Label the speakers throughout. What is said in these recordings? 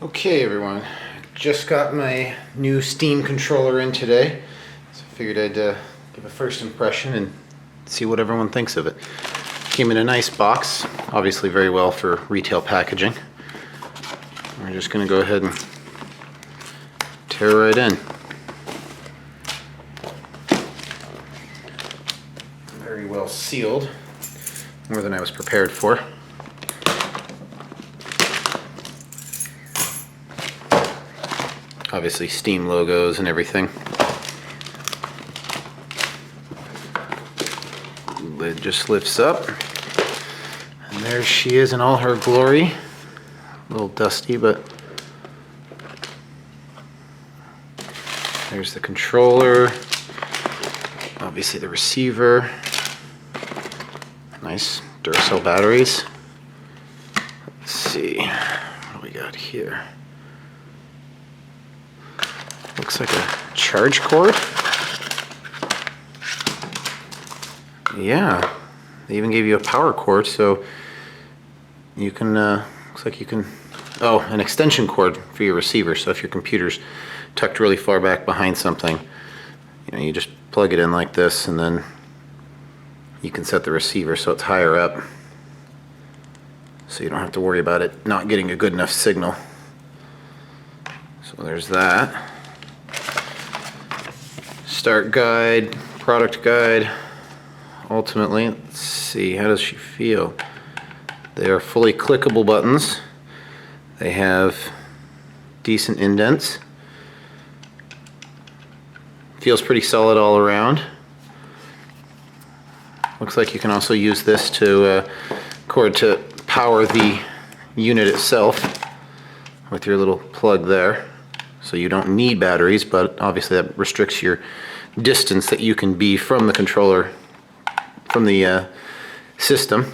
Speaker 1: Okay everyone, just got my new Steam controller in today, so I figured I'd give a first impression and see what everyone thinks of it. Came in a nice box, obviously very well for retail packaging. We're just going to go ahead and tear right in. Very well sealed, more than I was prepared for. Obviously Steam logos and everything. Lid just lifts up. And there she is in all her glory. A little dusty, but there's the controller. Obviously the receiver. Nice Duracell batteries. Let's see what do we got here. Looks like a charge cord. Yeah, they even gave you a power cord, so you can, looks like you can, oh, an extension cord for your receiver. So if your computer's tucked really far back behind something, you just plug it in like this, and then you can set the receiver so it's higher up, so you don't have to worry about it not getting a good enough signal. So there's that. Start guide, product guide. Ultimately, let's see, how does she feel? They are fully clickable buttons. They have decent indents. Feels pretty solid all around. Looks like you can also use this to cord to power the unit itself with your little plug there. So you don't need batteries, but obviously that restricts your distance that you can be from the controller, from the system.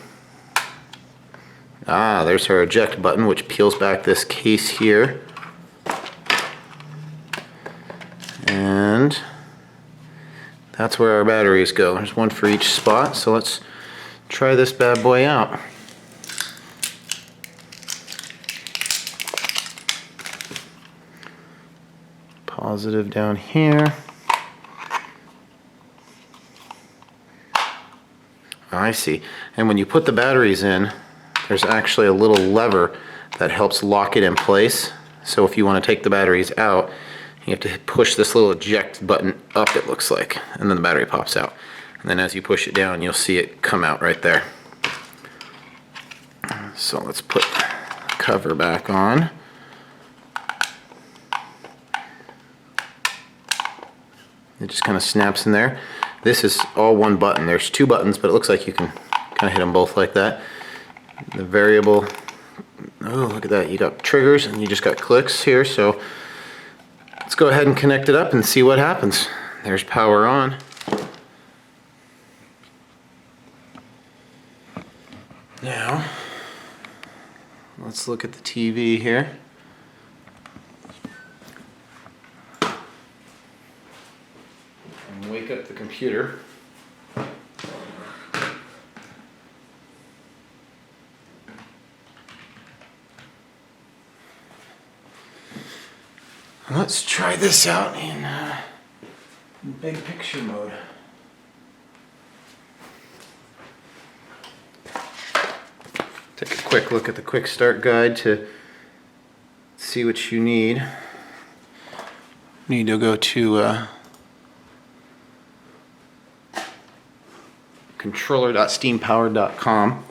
Speaker 1: Ah, there's her eject button, which peels back this case here. And that's where our batteries go. There's one for each spot, so let's try this bad boy out. Positive down here. I see. And when you put the batteries in, there's actually a little lever that helps lock it in place. So if you want to take the batteries out, you have to push this little eject button up, it looks like, and then the battery pops out. And then as you push it down, you'll see it come out right there. So let's put the cover back on. It just kind of snaps in there. This is all one button. There's two buttons, but it looks like you can kind of hit them both like that. The variable, oh, look at that. You got triggers and you just got clicks here. So let's go ahead and connect it up and see what happens. There's power on. Now, let's look at the TV here. Wake up the computer. Let's try this out in big picture mode. Take a quick look at the quick start guide to see what you need. You need to go to controller.steampowered.com.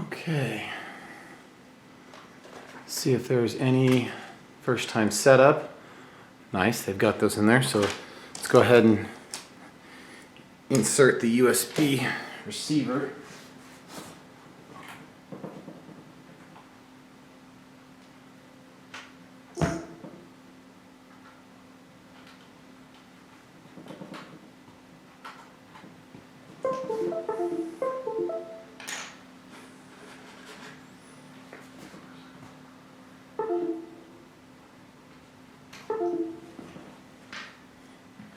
Speaker 1: Okay. Let's see if there's any first time setup. Nice, they've got those in there. So let's go ahead and insert the USB receiver.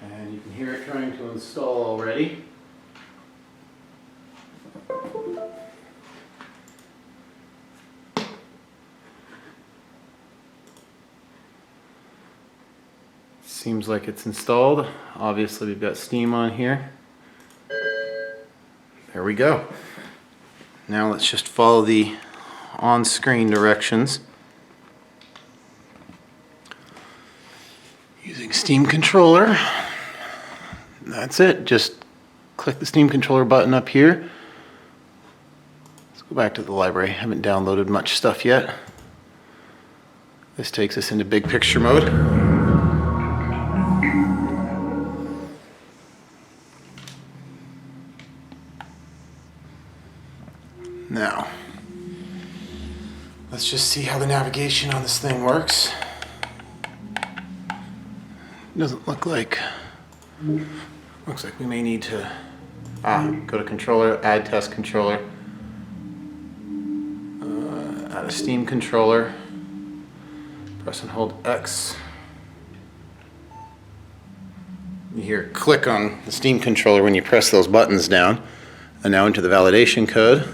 Speaker 1: And you can hear it trying to install already. Seems like it's installed. Obviously we've got steam on here. There we go. Now let's just follow the on-screen directions. Using Steam Controller. That's it. Just click the Steam Controller button up here. Let's go back to the library. I haven't downloaded much stuff yet. This takes us into big picture mode. Now, let's just see how the navigation on this thing works. Doesn't look like, looks like we may need to, go to controller, add test controller, add a Steam controller, press and hold X. You hear click on the Steam controller when you press those buttons down. And now into the validation code.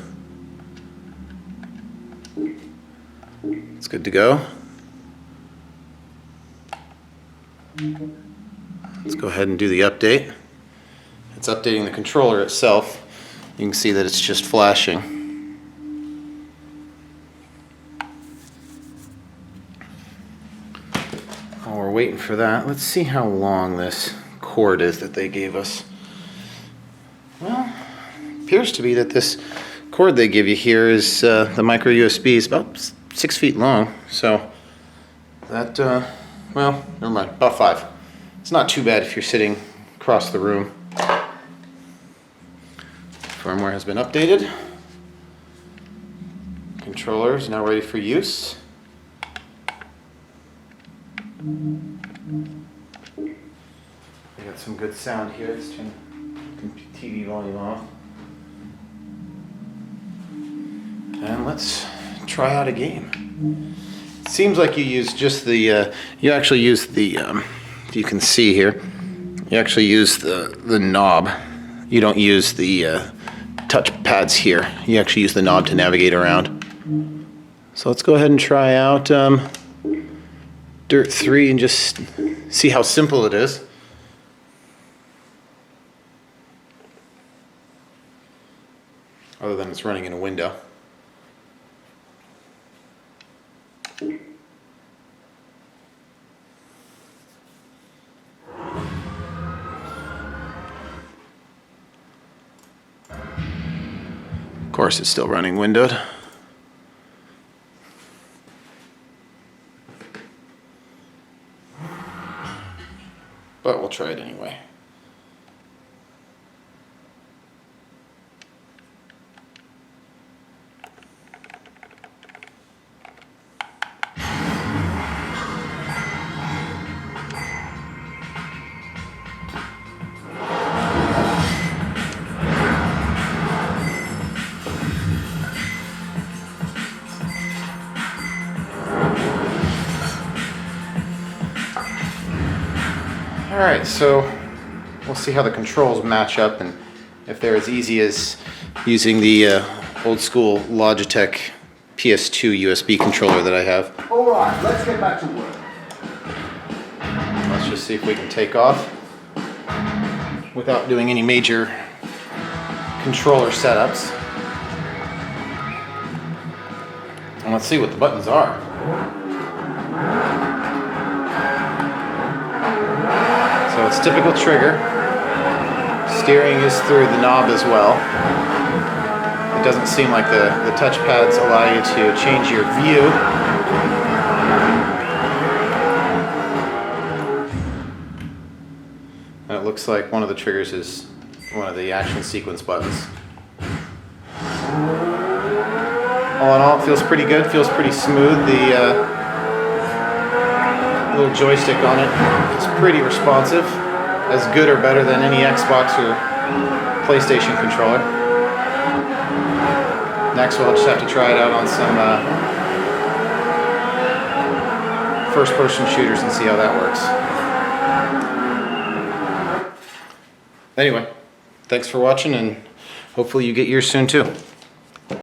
Speaker 1: It's good to go. Let's go ahead and do the update. It's updating the controller itself. You can see that it's just flashing. While we're waiting for that, let's see how long this cord is that they gave us. Well, it appears to be that this cord they give you here is the micro USB is about 6 feet long. So that, well, never mind, about 5. It's not too bad if you're sitting across the room. Firmware has been updated. Controller is now ready for use. We got some good sound here. Let's turn the TV volume off. And let's try out a game. It seems like you use just the, you actually use the, you can see here, you actually use the knob. You don't use the touch pads here. You actually use the knob to navigate around. So let's go ahead and try out Dirt 3 and just see how simple it is. Other than it's running in a window. Of course, it's still running windowed. But we'll try it anyway. Alright, so we'll see how the controls match up and if they're as easy as using the old school Logitech PS2 USB controller that I have.
Speaker 2: Alright, let's get back to work.
Speaker 1: Let's just see if we can take off without doing any major controller setups. And let's see what the buttons are. So it's typical trigger. Steering is through the knob as well. It doesn't seem like the touch pads allow you to change your view. And it looks like one of the triggers is one of the action sequence buttons. All in all, it feels pretty good, feels pretty smooth. The little joystick on it is pretty responsive, as good or better than any Xbox or PlayStation controller. Next we'll just have to try it out on some first-person shooters and see how that works. Anyway, thanks for watching, and hopefully you get yours soon too.